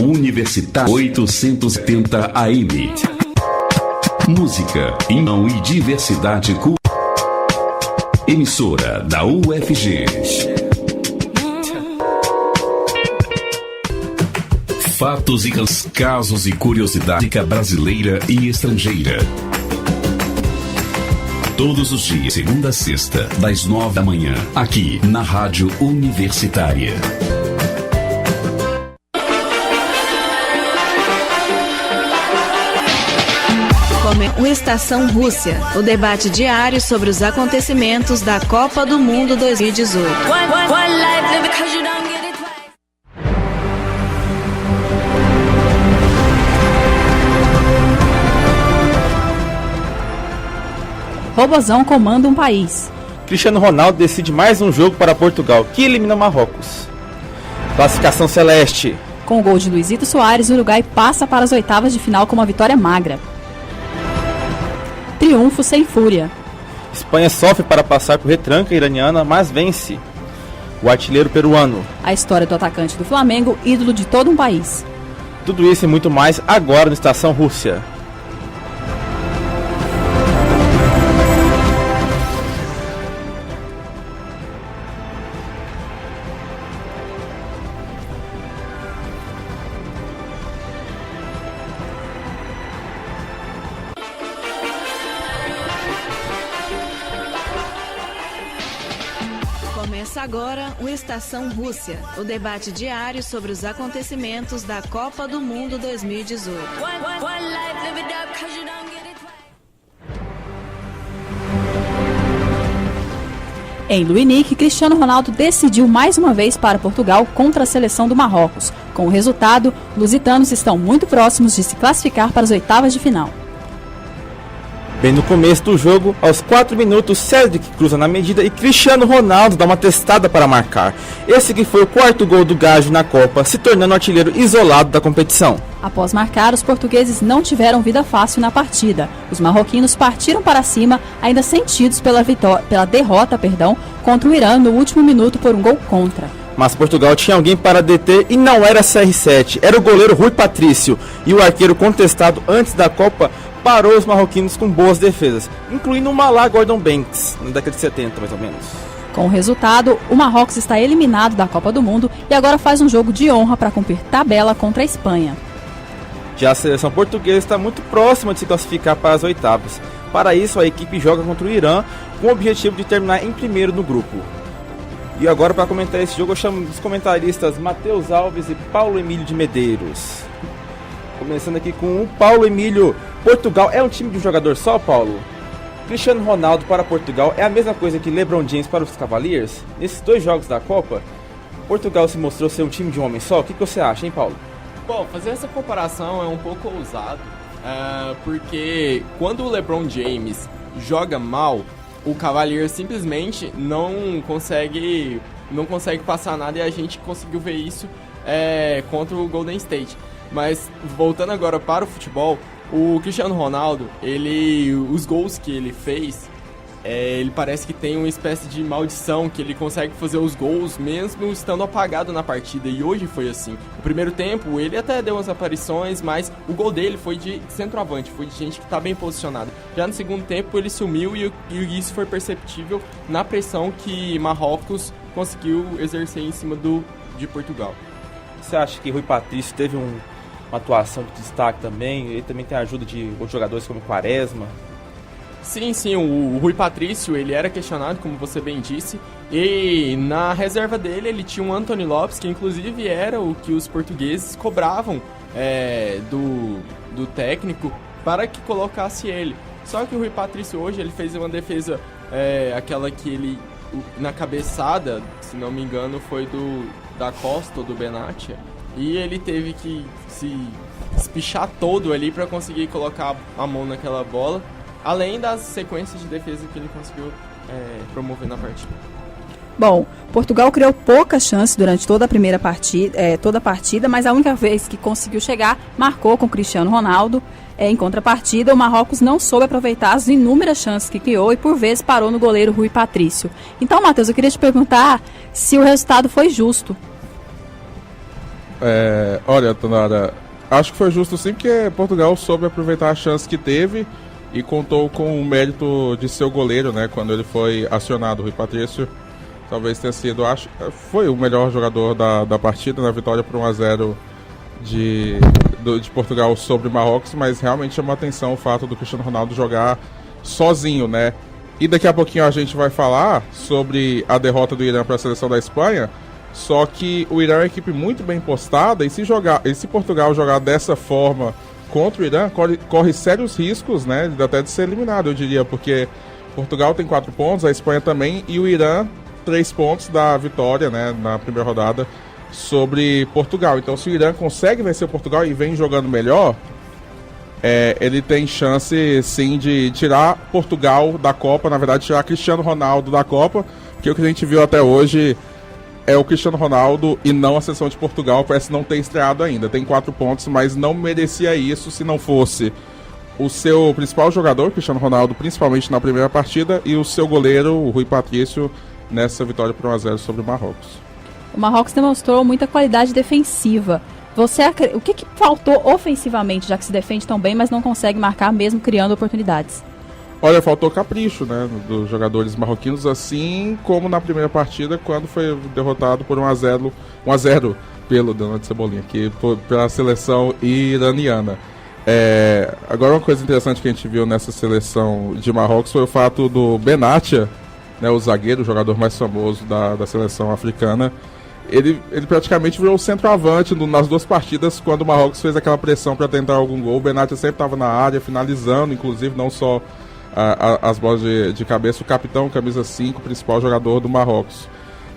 Universitária 870 AM. Música, não e diversidade cultural. Emissora da UFG. Fatos e casos e curiosidade brasileira e estrangeira. Todos os dias, segunda a sexta, das 9 da manhã, aqui na Rádio Universitária. O Estação Rússia, o debate diário sobre os acontecimentos da Copa do Mundo 2018. Robozão comanda um país. Cristiano Ronaldo decide mais um jogo para Portugal, que elimina Marrocos. Classificação celeste. Com o gol de Luizito Soares, o Uruguai passa para as oitavas de final com uma vitória magra. Triunfo sem fúria. Espanha sofre para passar por retranca iraniana, mas vence. O artilheiro peruano. A história do atacante do Flamengo, ídolo de todo um país. Tudo isso e muito mais agora no Estação Rússia. Começa agora o Estação Rússia, o debate diário sobre os acontecimentos da Copa do Mundo 2018. Em Luinique, Cristiano Ronaldo decidiu mais uma vez para Portugal contra a seleção do Marrocos. Com o resultado, lusitanos estão muito próximos de se classificar para as oitavas de final. Bem no começo do jogo, aos 4 minutos, Cedric cruza na medida e Cristiano Ronaldo dá uma testada para marcar. Esse que foi o quarto gol do Gajo na Copa, se tornando o artilheiro isolado da competição. Após marcar, os portugueses não tiveram vida fácil na partida. Os marroquinos partiram para cima, ainda sentidos pela derrota contra o Irã no último minuto por um gol contra. Mas Portugal tinha alguém para deter e não era CR7, era o goleiro Rui Patrício. E o arqueiro contestado antes da Copa parou os marroquinos com boas defesas, incluindo o Malá Gordon Banks, na década de 70 mais ou menos. Com o resultado, o Marrocos está eliminado da Copa do Mundo e agora faz um jogo de honra para cumprir tabela contra a Espanha. Já a seleção portuguesa está muito próxima de se classificar para as oitavas. Para isso, a equipe joga contra o Irã com o objetivo de terminar em primeiro no grupo. E agora, para comentar esse jogo, eu chamo os comentaristas Matheus Alves e Paulo Emílio de Medeiros. Começando aqui com o Paulo Emílio. Portugal é um time de um jogador só, Paulo? Cristiano Ronaldo para Portugal é a mesma coisa que LeBron James para os Cavaliers? Nesses dois jogos da Copa, Portugal se mostrou ser um time de um homem só? O que você acha, hein, Paulo? Bom, fazer essa comparação é um pouco ousado, porque quando o LeBron James joga mal, o Cavaliers simplesmente não consegue passar nada, e a gente conseguiu ver isso contra o Golden State. Mas voltando agora para o futebol, o Cristiano Ronaldo, os gols que ele fez, ele parece que tem uma espécie de maldição, que ele consegue fazer os gols mesmo estando apagado na partida, e hoje foi assim. No primeiro tempo, ele até deu umas aparições, mas o gol dele foi de centroavante, foi de gente que está bem posicionada. Já no segundo tempo, ele sumiu e isso foi perceptível na pressão que Marrocos conseguiu exercer em cima de Portugal. Você acha que Rui Patrício teve uma atuação de destaque também? Ele também tem a ajuda de outros jogadores como Quaresma? Sim, o Rui Patrício, ele era questionado, como você bem disse, e na reserva dele ele tinha o Anthony Lopes, que inclusive era o que os portugueses cobravam do técnico para que colocasse ele. Só que o Rui Patrício hoje ele fez uma defesa, aquela que ele, na cabeçada, se não me engano, foi da Costa ou do Benatia, e ele teve que se espichar todo ali para conseguir colocar a mão naquela bola, além das sequências de defesa que ele conseguiu promover na partida. Bom, Portugal criou poucas chances durante toda a partida, mas a única vez que conseguiu chegar, marcou com Cristiano Ronaldo. Em contrapartida, o Marrocos não soube aproveitar as inúmeras chances que criou e por vezes parou no goleiro Rui Patrício. Então, Matheus, eu queria te perguntar se o resultado foi justo. Olha, Tonara, acho que foi justo sim, porque Portugal soube aproveitar a chance que teve e contou com o mérito de seu goleiro, né? Quando ele foi acionado, o Rui Patrício, talvez tenha sido, foi o melhor jogador da partida, na vitória por 1-0 de Portugal sobre Marrocos, mas realmente chamou a atenção o fato do Cristiano Ronaldo jogar sozinho, né? E daqui a pouquinho a gente vai falar sobre a derrota do Irã para a seleção da Espanha, só que o Irã é uma equipe muito bem postada, e se Portugal jogar dessa forma contra o Irã, corre sérios riscos, né, até de ser eliminado, eu diria, porque Portugal tem 4 pontos, a Espanha também, e o Irã 3 pontos da vitória, né, na primeira rodada sobre Portugal. Então, se o Irã consegue vencer o Portugal e vem jogando melhor, ele tem chance sim de tirar Portugal da Copa, na verdade tirar Cristiano Ronaldo da Copa, porque o que a gente viu até hoje é o Cristiano Ronaldo e não a seleção de Portugal, parece não ter estreado ainda, tem 4 pontos, mas não merecia isso se não fosse o seu principal jogador, Cristiano Ronaldo, principalmente na primeira partida, e o seu goleiro, o Rui Patrício, nessa vitória por 1-0 sobre o Marrocos. O Marrocos demonstrou muita qualidade defensiva. O que faltou ofensivamente, já que se defende tão bem, mas não consegue marcar mesmo criando oportunidades? Olha, faltou capricho, né, dos jogadores marroquinos, assim como na primeira partida, quando foi derrotado por 1-0 pelo Donald Cebolinha, pela seleção iraniana. Agora, uma coisa interessante que a gente viu nessa seleção de Marrocos foi o fato do Benatia, né, o zagueiro, o jogador mais famoso da seleção africana. Ele praticamente virou o centroavante nas 2 partidas, quando o Marrocos fez aquela pressão para tentar algum gol. O Benatia sempre estava na área, finalizando, inclusive, não só as bolas de cabeça. O capitão, camisa 5, principal jogador do Marrocos.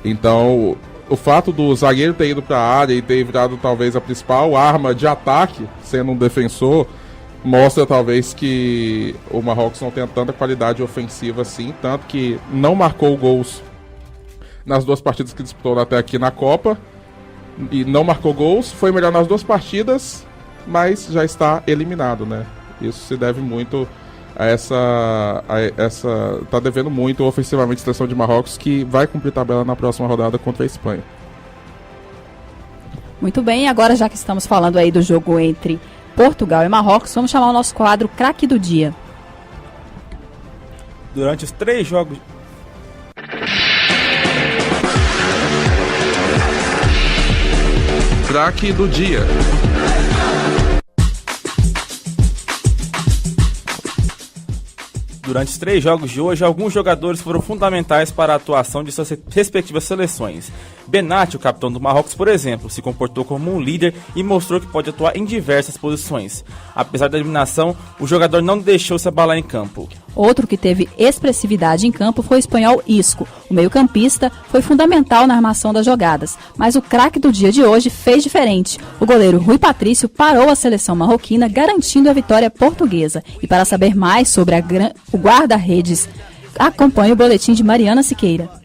Então, o fato do zagueiro ter ido para a área e ter virado talvez a principal arma de ataque, sendo um defensor, mostra talvez que o Marrocos não tenha tanta qualidade ofensiva assim, tanto que não marcou gols nas 2 partidas que disputou até aqui na Copa, e não marcou gols, foi melhor nas 2 partidas, mas já está eliminado, né? Isso se deve muito a essa tá devendo muito ofensivamente a seleção de Marrocos, que vai cumprir tabela na próxima rodada contra a Espanha. Muito bem, agora já que estamos falando aí do jogo entre Portugal e Marrocos, vamos chamar o nosso quadro Craque do Dia. Durante os 3 jogos... Craque do Dia. Durante os 3 jogos de hoje, alguns jogadores foram fundamentais para a atuação de suas respectivas seleções. Benatia, o capitão do Marrocos, por exemplo, se comportou como um líder e mostrou que pode atuar em diversas posições. Apesar da eliminação, o jogador não deixou se abalar em campo. Outro que teve expressividade em campo foi o espanhol Isco. O meio-campista foi fundamental na armação das jogadas, mas o craque do dia de hoje fez diferente. O goleiro Rui Patrício parou a seleção marroquina, garantindo a vitória portuguesa. E para saber mais sobre o guarda-redes, acompanhe o boletim de Mariana Siqueira.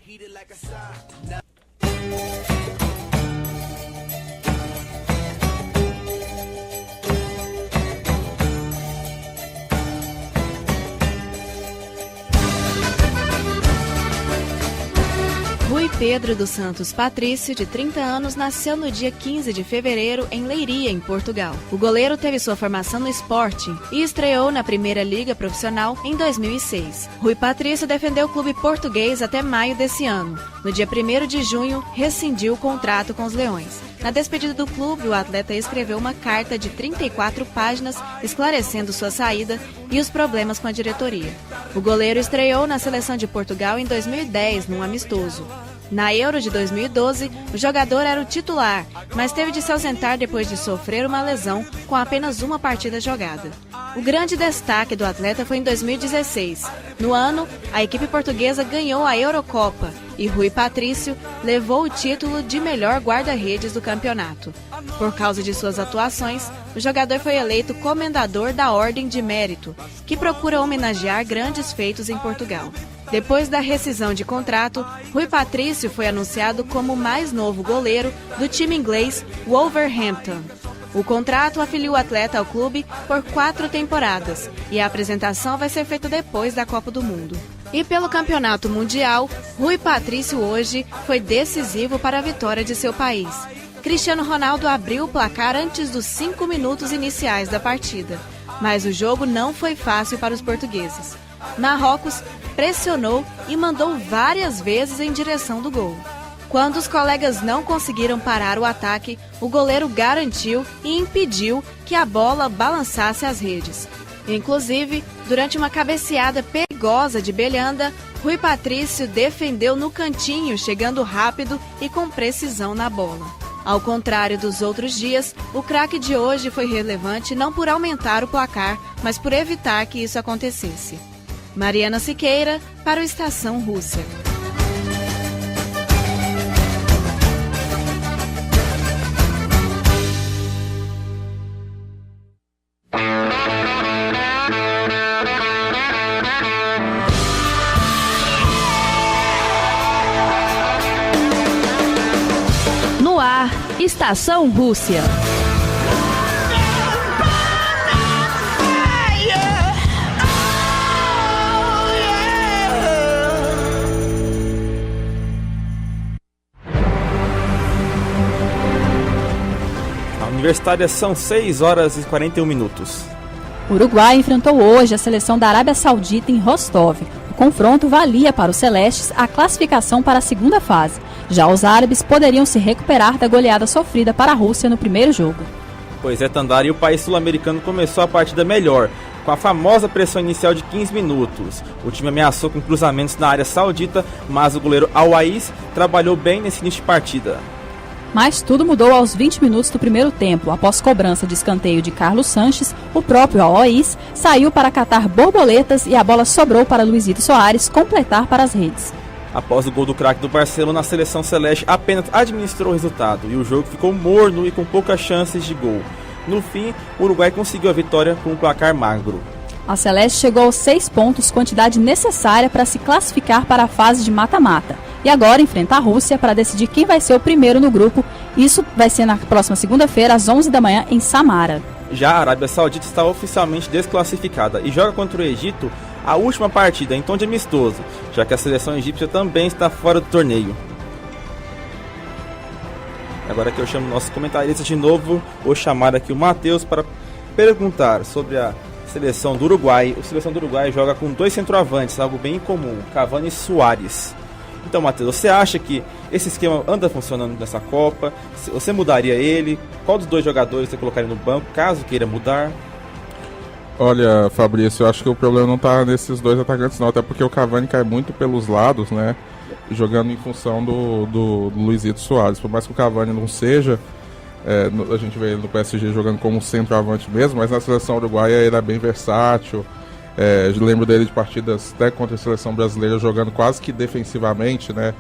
Rui Pedro dos Santos Patrício, de 30 anos, nasceu no dia 15 de fevereiro em Leiria, em Portugal. O goleiro teve sua formação no Sporting e estreou na Primeira Liga Profissional em 2006. Rui Patrício defendeu o clube português até maio desse ano. No dia 1º de junho, rescindiu o contrato com os Leões. Na despedida do clube, o atleta escreveu uma carta de 34 páginas esclarecendo sua saída e os problemas com a diretoria. O goleiro estreou na seleção de Portugal em 2010, num amistoso. Na Euro de 2012, o jogador era o titular, mas teve de se ausentar depois de sofrer uma lesão com apenas uma partida jogada. O grande destaque do atleta foi em 2016. No ano, a equipe portuguesa ganhou a Eurocopa e Rui Patrício levou o título de melhor guarda-redes do campeonato. Por causa de suas atuações, o jogador foi eleito comendador da Ordem de Mérito, que procura homenagear grandes feitos em Portugal. Depois da rescisão de contrato, Rui Patrício foi anunciado como o mais novo goleiro do time inglês Wolverhampton. O contrato afiliou o atleta ao clube por 4 temporadas e a apresentação vai ser feita depois da Copa do Mundo. E pelo Campeonato Mundial, Rui Patrício hoje foi decisivo para a vitória de seu país. Cristiano Ronaldo abriu o placar antes dos 5 minutos iniciais da partida, mas o jogo não foi fácil para os portugueses. Marrocos pressionou e mandou várias vezes em direção do gol. Quando os colegas não conseguiram parar o ataque, o goleiro garantiu e impediu que a bola balançasse as redes. Inclusive, durante uma cabeceada perigosa de Belhanda, Rui Patrício defendeu no cantinho, chegando rápido e com precisão na bola. Ao contrário dos outros dias, o craque de hoje foi relevante não por aumentar o placar, mas por evitar que isso acontecesse. Mariana Siqueira, para o Estação Rússia. No ar, Estação Rússia. Universitária são 6 horas e 41 minutos. O Uruguai enfrentou hoje a seleção da Arábia Saudita em Rostov. O confronto valia para os celestes a classificação para a segunda fase. Já os árabes poderiam se recuperar da goleada sofrida para a Rússia no primeiro jogo. Pois é, Tandara, e o país sul-americano começou a partida melhor, com a famosa pressão inicial de 15 minutos. O time ameaçou com cruzamentos na área saudita, mas o goleiro Al-Wais trabalhou bem nesse início de partida. Mas tudo mudou aos 20 minutos do primeiro tempo. Após cobrança de escanteio de Carlos Sanches, o próprio Al-Wais saiu para catar borboletas e a bola sobrou para Luizito Soares completar para as redes. Após o gol do craque do Barcelona, a seleção celeste apenas administrou o resultado e o jogo ficou morno e com poucas chances de gol. No fim, o Uruguai conseguiu a vitória com um placar magro. A Celeste chegou aos 6 pontos, quantidade necessária para se classificar para a fase de mata-mata. E agora enfrenta a Rússia para decidir quem vai ser o primeiro no grupo. Isso vai ser na próxima segunda-feira, às 11 da manhã, em Samara. Já a Arábia Saudita está oficialmente desclassificada e joga contra o Egito a última partida em tom de amistoso, já que a seleção egípcia também está fora do torneio. Agora que eu chamo nossos comentaristas de novo, vou chamar aqui o Matheus para perguntar sobre a seleção do Uruguai. A seleção do Uruguai joga com 2 centroavantes, algo bem incomum, Cavani e Suárez. Então, Matheus, você acha que esse esquema anda funcionando nessa Copa? Você mudaria ele? Qual dos 2 jogadores você colocaria no banco, caso queira mudar? Olha, Fabrício, eu acho que o problema não está nesses 2 atacantes não, até porque o Cavani cai muito pelos lados, né? Jogando em função do Luizito Soares. Por mais que o Cavani não seja, a gente vê ele no PSG jogando como centroavante mesmo, mas na seleção uruguaia ele é bem versátil. Eu lembro dele de partidas até contra a seleção brasileira jogando quase que defensivamente, né?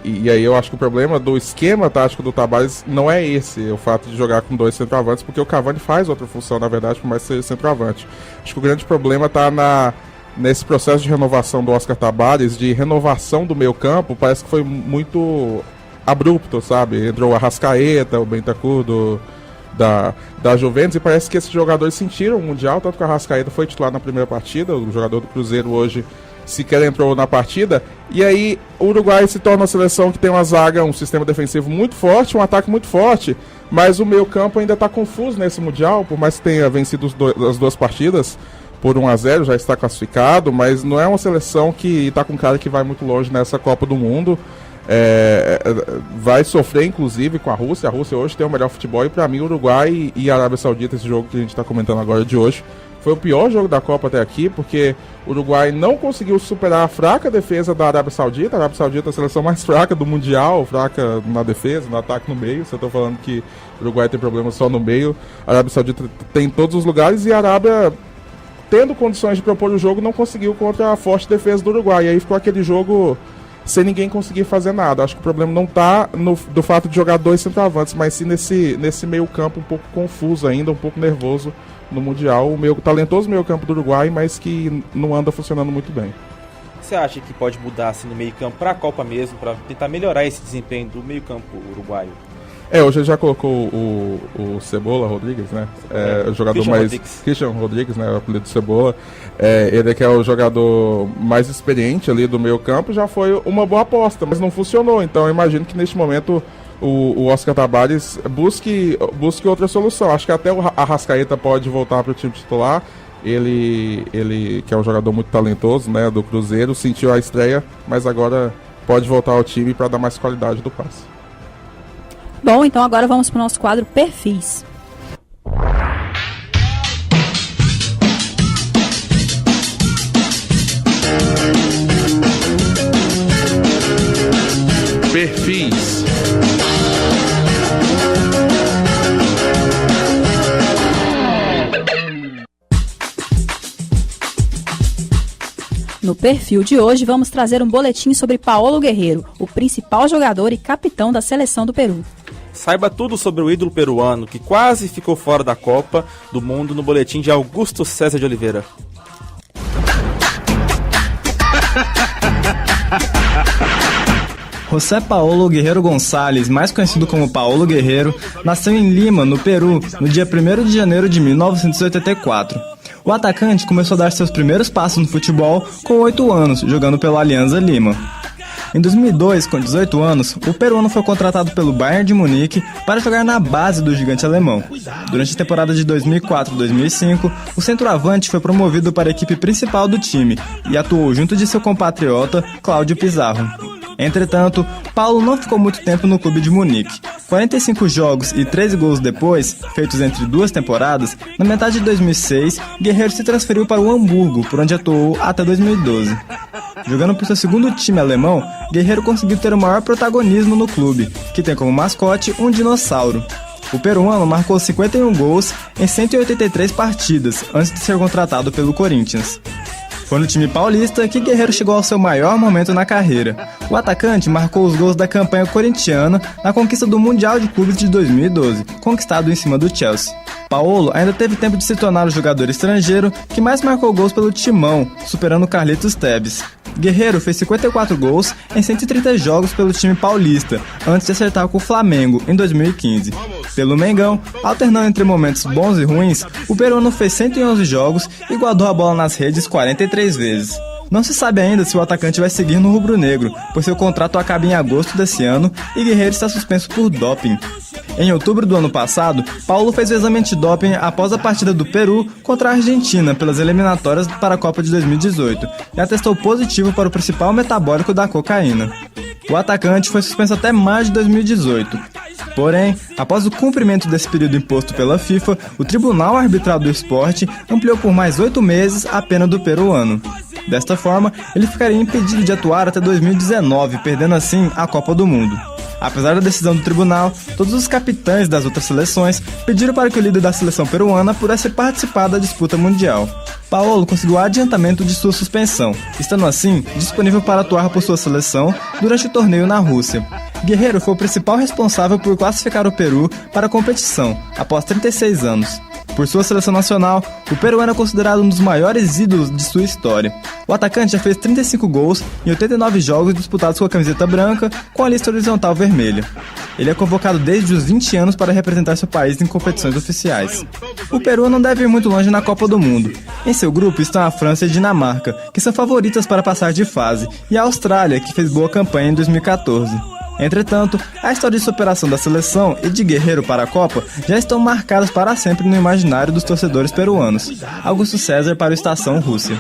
E aí eu acho que o problema do esquema tático do Tabárez não é esse, o fato de jogar com 2 centroavantes, porque o Cavani faz outra função, na verdade, por mais que seja centroavante. Acho que o grande problema está nesse processo de renovação do Oscar Tabárez, de renovação do meio campo, parece que foi muito abrupto, sabe? Entrou o Arrascaeta, o Bentancur da Juventus, e parece que esses jogadores sentiram o Mundial, tanto que o Arrascaeta foi titular na primeira partida, o jogador do Cruzeiro hoje sequer entrou na partida, e aí o Uruguai se torna uma seleção que tem uma zaga, um sistema defensivo muito forte, um ataque muito forte, mas o meio campo ainda está confuso nesse Mundial, por mais que tenha vencido as 2 partidas por 1-0, já está classificado, mas não é uma seleção que está com cara que vai muito longe nessa Copa do Mundo. Vai sofrer inclusive com a Rússia. A Rússia hoje tem o melhor futebol, e para mim o Uruguai e a Arábia Saudita, esse jogo que a gente está comentando agora de hoje, foi o pior jogo da Copa até aqui, porque o Uruguai não conseguiu superar a fraca defesa da Arábia Saudita. A Arábia Saudita é a seleção mais fraca do Mundial, fraca na defesa, no ataque, no meio. Se eu estou falando que o Uruguai tem problema só no meio, a Arábia Saudita tem em todos os lugares, e a Arábia, tendo condições de propor o jogo, não conseguiu contra a forte defesa do Uruguai. E aí ficou aquele jogo sem ninguém conseguir fazer nada. Acho que o problema não está do fato de jogar 2 centroavantes, mas sim nesse meio campo um pouco confuso ainda, um pouco nervoso no Mundial. O talentoso meio campo do Uruguai, mas que não anda funcionando muito bem. Você acha que pode mudar assim, no meio campo para a Copa mesmo, para tentar melhorar esse desempenho do meio campo uruguaio? Hoje ele já colocou o Cebola Rodrigues, né? O jogador Christian Rodrigues, né? O apelido do Cebola. Ele que é o jogador mais experiente ali do meio campo, já foi uma boa aposta, mas não funcionou. Então eu imagino que neste momento o Oscar Tabárez busque outra solução. Acho que até o Arrascaeta pode voltar para o time titular. Ele que é um jogador muito talentoso, né, do Cruzeiro, sentiu a estreia, mas agora pode voltar ao time para dar mais qualidade do passe. Bom, então agora vamos para o nosso quadro Perfis. Perfis. No perfil de hoje, vamos trazer um boletim sobre Paolo Guerreiro, o principal jogador e capitão da seleção do Peru. Saiba tudo sobre o ídolo peruano que quase ficou fora da Copa do Mundo no boletim de Augusto César de Oliveira. José Paolo Guerreiro Gonçalves, mais conhecido como Paolo Guerreiro, nasceu em Lima, no Peru, no dia 1º de janeiro de 1984. O atacante começou a dar seus primeiros passos no futebol com 8 anos, jogando pelo Alianza Lima. Em 2002, com 18 anos, o peruano foi contratado pelo Bayern de Munique para jogar na base do gigante alemão. Durante a temporada de 2004-2005, o centroavante foi promovido para a equipe principal do time e atuou junto de seu compatriota, Cláudio Pizarro. Entretanto, Paulo não ficou muito tempo no clube de Munique. 45 jogos e 13 gols depois, feitos entre 2 temporadas, na metade de 2006, Guerreiro se transferiu para o Hamburgo, por onde atuou até 2012. Jogando por seu segundo time alemão, Guerreiro conseguiu ter o maior protagonismo no clube, que tem como mascote um dinossauro. O peruano marcou 51 gols em 183 partidas, antes de ser contratado pelo Corinthians. Foi no time paulista que Guerreiro chegou ao seu maior momento na carreira. O atacante marcou os gols da campanha corintiana na conquista do Mundial de Clubes de 2012, conquistado em cima do Chelsea. Paolo ainda teve tempo de se tornar o jogador estrangeiro que mais marcou gols pelo Timão, superando Carlitos Tevez. Guerreiro fez 54 gols em 130 jogos pelo time paulista, antes de acertar com o Flamengo, em 2015. Pelo Mengão, alternando entre momentos bons e ruins, o peruano fez 111 jogos e guardou a bola nas redes 43 vezes. Não se sabe ainda se o atacante vai seguir no rubro-negro, pois seu contrato acaba em agosto desse ano e Guerreiro está suspenso por doping. Em outubro do ano passado, Paulo fez o exame antidoping após a partida do Peru contra a Argentina pelas eliminatórias para a Copa de 2018 e atestou positivo para o principal metabólico da cocaína. O atacante foi suspenso até maio de 2018. Porém, após o cumprimento desse período imposto pela FIFA, o Tribunal Arbitral do Esporte ampliou por mais 8 meses a pena do peruano. Desta forma, ele ficaria impedido de atuar até 2019, perdendo assim a Copa do Mundo. Apesar da decisão do tribunal, todos os capitães das outras seleções pediram para que o líder da seleção peruana pudesse participar da disputa mundial. Paolo conseguiu o adiantamento de sua suspensão, estando assim disponível para atuar por sua seleção durante o torneio na Rússia. Guerreiro foi o principal responsável por classificar o Peru para a competição, após 36 anos. Por sua seleção nacional, o peruano é considerado um dos maiores ídolos de sua história. O atacante já fez 35 gols em 89 jogos disputados com a camiseta branca com a lista horizontal vermelha. Ele é convocado desde os 20 anos para representar seu país em competições oficiais. O Peru não deve ir muito longe na Copa do Mundo. Em seu grupo estão a França e a Dinamarca, que são favoritas para passar de fase, e a Austrália, que fez boa campanha em 2014. Entretanto, a história de superação da seleção e de Guerreiro para a Copa já estão marcadas para sempre no imaginário dos torcedores peruanos. Augusto César para o Estação Rússia.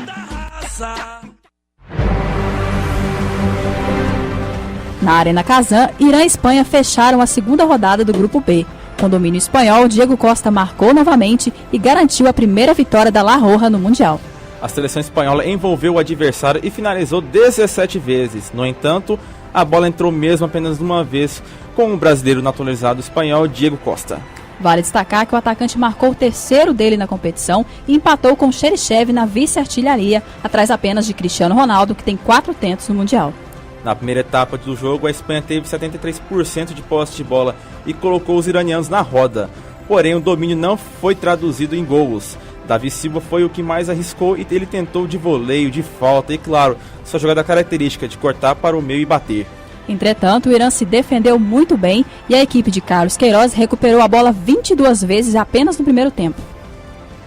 Na Arena Kazan, Irã e Espanha fecharam a segunda rodada do Grupo B. Com domínio espanhol, Diego Costa marcou novamente e garantiu a primeira vitória da La Roja no Mundial. A seleção espanhola envolveu o adversário e finalizou 17 vezes. No entanto, a bola entrou mesmo apenas uma vez com o brasileiro naturalizado espanhol Diego Costa. Vale destacar que o atacante marcou o terceiro dele na competição e empatou com Cheryshev na vice-artilharia, atrás apenas de Cristiano Ronaldo, que tem 4 tentos no Mundial. Na primeira etapa do jogo, a Espanha teve 73% de posse de bola e colocou os iranianos na roda. Porém, o domínio não foi traduzido em gols. Davi Silva foi o que mais arriscou e ele tentou de voleio, de falta e, claro, sua jogada característica de cortar para o meio e bater. Entretanto, o Irã se defendeu muito bem e a equipe de Carlos Queiroz recuperou a bola 22 vezes apenas no primeiro tempo.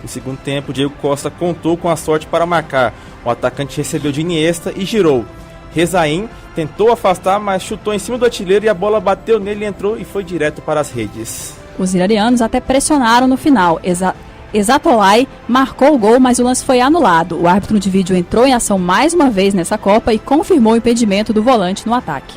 No segundo tempo, Diego Costa contou com a sorte para marcar. O atacante recebeu de Iniesta e girou. Rezaim tentou afastar, mas chutou em cima do artilheiro e a bola bateu nele, entrou e foi direto para as redes. Os iranianos até pressionaram no final. Exatolai marcou o gol, mas o lance foi anulado. O árbitro de vídeo entrou em ação mais uma vez nessa Copa e confirmou o impedimento do volante no ataque.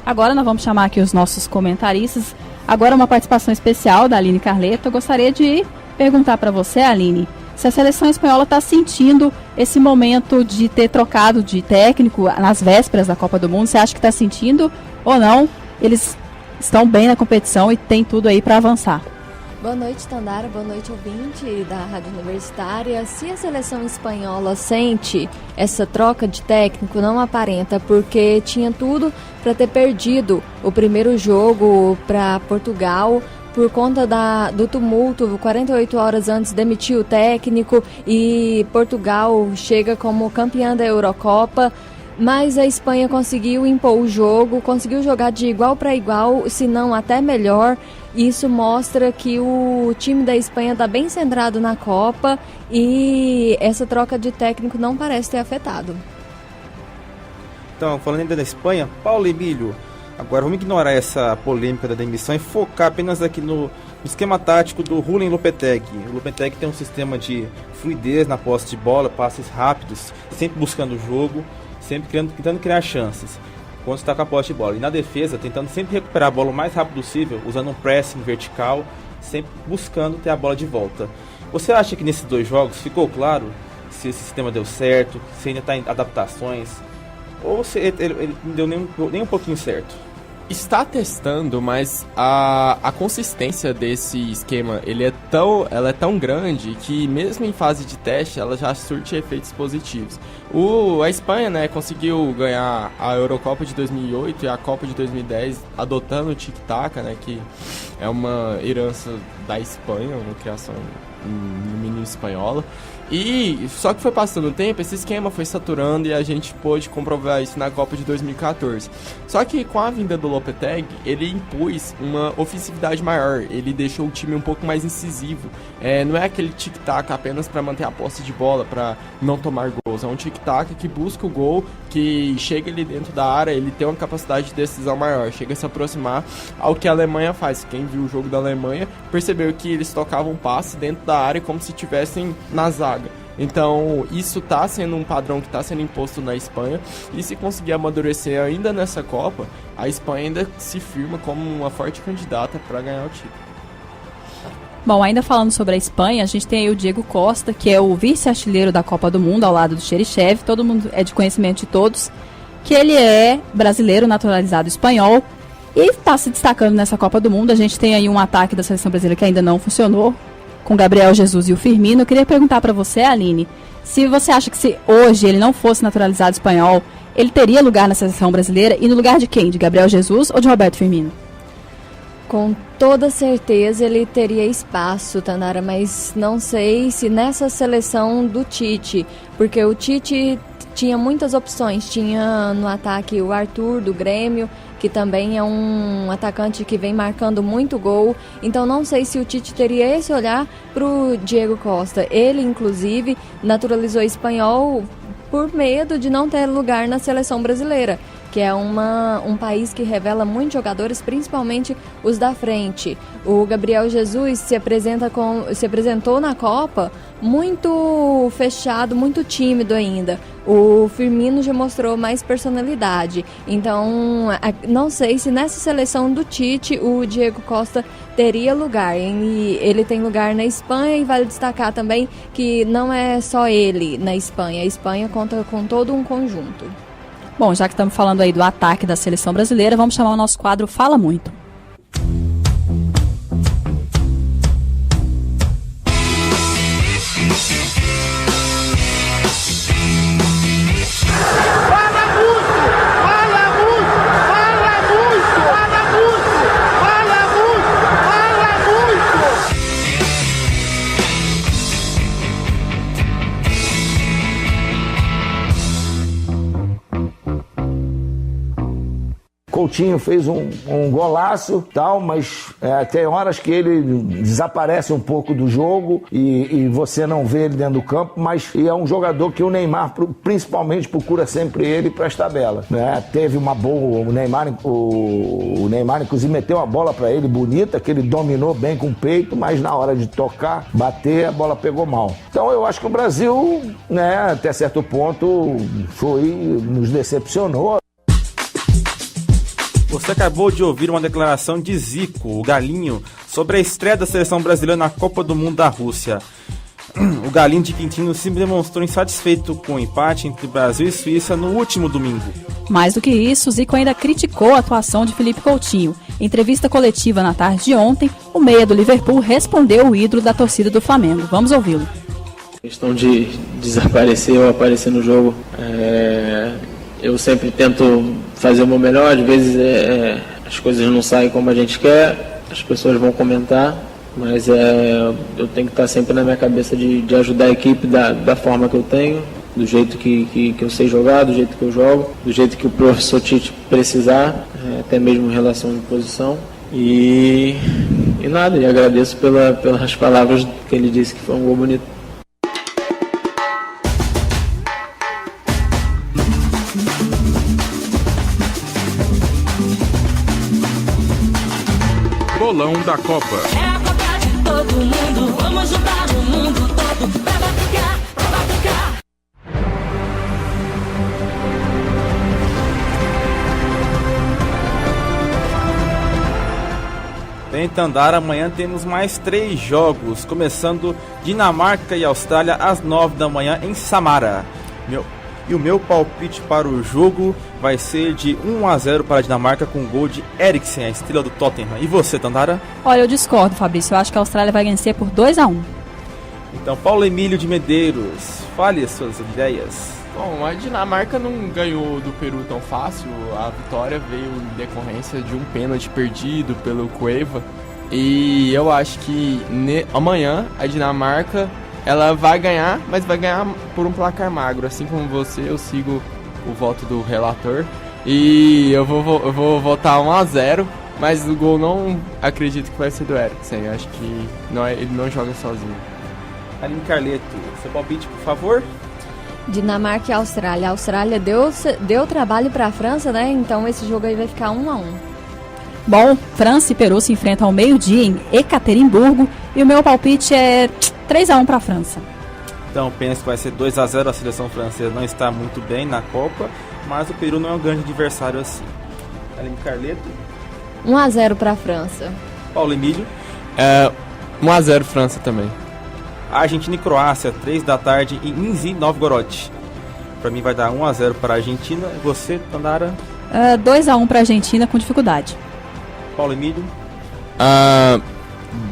Agora nós vamos chamar aqui os nossos comentaristas. Agora uma participação especial da Aline Carleto. Eu gostaria de perguntar para você, Aline, se a seleção espanhola está sentindo esse momento de ter trocado de técnico nas vésperas da Copa do Mundo. Você acha que está sentindo ou não? Eles estão bem na competição e tem tudo aí para avançar. Boa noite, Tandara. Boa noite, ouvinte da Rádio Universitária. Se a seleção espanhola sente essa troca de técnico, não aparenta, porque tinha tudo para ter perdido o primeiro jogo para Portugal por conta do tumulto. 48 horas antes demitiu o técnico e Portugal chega como campeã da Eurocopa. Mas a Espanha conseguiu impor o jogo, conseguiu jogar de igual para igual, se não até melhor. Isso mostra que o time da Espanha está bem centrado na Copa e essa troca de técnico não parece ter afetado. Então, falando ainda da Espanha, Paulo Emílio, agora vamos ignorar essa polêmica da demissão e focar apenas aqui no esquema tático do Julen Lopetegui. O Lopetegui tem um sistema de fluidez na posse de bola, passes rápidos, sempre buscando o jogo, sempre tentando criar chances quando está com a posse de bola. E na defesa, tentando sempre recuperar a bola o mais rápido possível, usando um pressing vertical, sempre buscando ter a bola de volta. Você acha que nesses 2 jogos ficou claro se esse sistema deu certo, se ainda está em adaptações, ou se ele não deu nem um pouquinho certo? Está testando, mas a consistência desse esquema ela é tão grande que mesmo em fase de teste ela já surte efeitos positivos. A Espanha, né, conseguiu ganhar a Eurocopa de 2008 e a Copa de 2010 adotando o tic-tac, né, que é uma herança da Espanha, uma criação no mínimo espanhola. E só que foi passando o tempo, esse esquema foi saturando e a gente pôde comprovar isso na Copa de 2014. Só que com a vinda do Lopetegui, ele impôs uma ofensividade maior, ele deixou o time um pouco mais incisivo. Não é aquele tic-tac apenas para manter a posse de bola, para não tomar gols. É um tic-tac que busca o gol, que chega ali dentro da área, ele tem uma capacidade de decisão maior, chega a se aproximar ao que a Alemanha faz. Quem viu o jogo da Alemanha percebeu que eles tocavam um passe dentro da área como se estivessem na zaga. Então isso está sendo um padrão que está sendo imposto na Espanha, e se conseguir amadurecer ainda nessa Copa, a Espanha ainda se firma como uma forte candidata para ganhar o título. Bom, ainda falando sobre a Espanha, a gente tem aí o Diego Costa, que é o vice-artilheiro da Copa do Mundo, ao lado do Cherichev. Todo mundo é de conhecimento de todos, que ele é brasileiro naturalizado espanhol e está se destacando nessa Copa do Mundo. A gente tem aí um ataque da seleção brasileira que ainda não funcionou, com Gabriel Jesus e o Firmino. Eu queria perguntar para você, Aline, se você acha que se hoje ele não fosse naturalizado espanhol, ele teria lugar na seleção brasileira, e no lugar de quem? De Gabriel Jesus ou de Roberto Firmino? Com toda certeza ele teria espaço, Tanara, mas não sei se nessa seleção do Tite, porque o Tite tinha muitas opções. Tinha no ataque o Arthur do Grêmio, que também é um atacante que vem marcando muito gol. Então não sei se o Tite teria esse olhar para o Diego Costa. Ele, inclusive, naturalizou espanhol por medo de não ter lugar na seleção brasileira, que é um país que revela muitos jogadores, principalmente os da frente. O Gabriel Jesus se apresentou na Copa muito fechado, muito tímido ainda. O Firmino já mostrou mais personalidade. Então, não sei se nessa seleção do Tite o Diego Costa teria lugar. E ele tem lugar na Espanha, e vale destacar também que não é só ele na Espanha. A Espanha conta com todo um conjunto. Bom, já que estamos falando aí do ataque da seleção brasileira, vamos chamar o nosso quadro Fala Muito. Coutinho fez um golaço, tal, mas tem horas que ele desaparece um pouco do jogo e você não vê ele dentro do campo, mas é um jogador que o Neymar principalmente procura sempre ele para as tabelas, né? Teve uma boa, o Neymar inclusive meteu uma bola para ele bonita, que ele dominou bem com o peito, mas na hora de tocar, bater, a bola pegou mal. Então eu acho que o Brasil, né, até certo ponto nos decepcionou. Você acabou de ouvir uma declaração de Zico, o Galinho, sobre a estreia da seleção brasileira na Copa do Mundo da Rússia. O Galinho de Quintino se demonstrou insatisfeito com o empate entre Brasil e Suíça no último domingo. Mais do que isso, Zico ainda criticou a atuação de Felipe Coutinho. Em entrevista coletiva na tarde de ontem, o meia do Liverpool respondeu o ídolo da torcida do Flamengo. Vamos ouvi-lo. A questão de desaparecer ou aparecer no jogo, eu sempre tento fazer o meu melhor. Às vezes as coisas não saem como a gente quer, as pessoas vão comentar, mas eu tenho que estar sempre na minha cabeça de ajudar a equipe da forma que eu tenho, do jeito que eu sei jogar, do jeito que eu jogo, do jeito que o professor Tite precisar, até mesmo em relação de posição. E nada, e agradeço pelas palavras que ele disse, que foi um gol bonito. Bolão da Copa. É a Copa de todo mundo, vamos juntar o mundo todo pra batucar, pra batucar. Em Tandara, amanhã temos mais 3 jogos, começando Dinamarca e Austrália às 9 da manhã em Samara. E o meu palpite para o jogo vai ser de 1-0 para a Dinamarca com gol de Eriksen, a estrela do Tottenham. E você, Tandara? Olha, eu discordo, Fabrício. Eu acho que a Austrália vai vencer por 2-1. Então, Paulo Emílio de Medeiros, fale as suas ideias. Bom, a Dinamarca não ganhou do Peru tão fácil. A vitória veio em decorrência de um pênalti perdido pelo Cueva. E eu acho que amanhã a Dinamarca ela vai ganhar, mas vai ganhar por um placar magro. Assim como você, eu sigo o voto do relator. E eu vou votar 1-0, mas o gol não acredito que vai ser do Eriksen. Eu acho que ele não joga sozinho. Aline Carleto, seu palpite, por favor? Dinamarca e Austrália. A Austrália deu trabalho para a França, né? Então esse jogo aí vai ficar 1-1. Bom, França e Peru se enfrentam ao meio-dia em Ekaterimburgo e o meu palpite é 3-1 para a França. Então penso que vai ser 2-0. A seleção francesa não está muito bem na Copa, mas o Peru não é um grande adversário assim. Aline Carleto? 1-0 para a França. Paulo Emílio? 1-0 França também. Argentina e Croácia, 3 da tarde em Nizhny Novgorod. Para mim vai dar 1-0 para a Argentina. E você, Tandara? 2-1 para a Argentina com dificuldade. Paulo Emílio?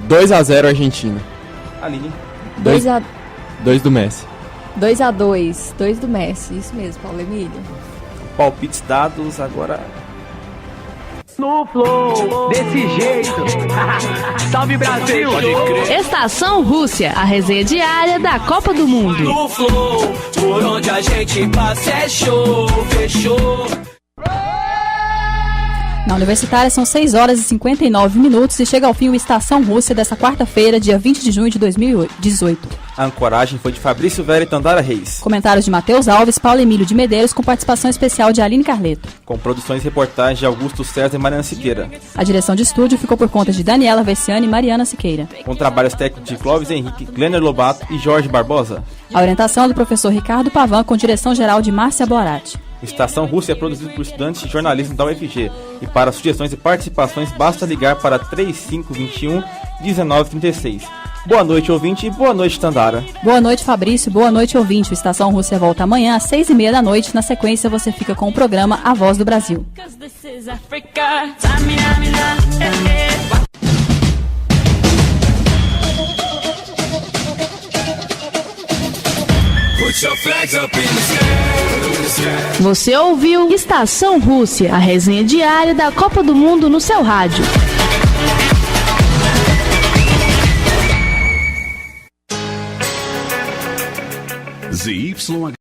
2-0 Argentina. Aline? 2 do Messi. 2-2. 2 do Messi, isso mesmo, Paulo Emílio. Palpites dados agora. No flow, desse jeito. Salve Brasil! Estação Rússia, a resenha diária da Copa do Mundo. No flow, por onde a gente passa é show, fechou. Na Universitária são 6 horas e 59 minutos e chega ao fim o Estação Rússia dessa quarta-feira, dia 20 de junho de 2018. A ancoragem foi de Fabrício Vera e Tandara Reis. Comentários de Matheus Alves, Paulo Emílio de Medeiros, com participação especial de Aline Carleto. Com produções e reportagens de Augusto César e Mariana Siqueira. A direção de estúdio ficou por conta de Daniela Vessiani e Mariana Siqueira. Com trabalhos técnicos de Clóvis Henrique, Glenner Lobato e Jorge Barbosa. A orientação é do professor Ricardo Pavan, com direção geral de Márcia Boarati. Estação Rússia é produzido por estudantes de jornalismo da UFG. E para sugestões e participações, basta ligar para 3521-1936. Boa noite, ouvinte, e boa noite, Tandara. Boa noite, Fabrício, boa noite, ouvinte. O Estação Rússia volta amanhã às 6h30 da noite. Na sequência, você fica com o programa A Voz do Brasil. Você ouviu Estação Rússia, a resenha diária da Copa do Mundo no seu rádio. ZYH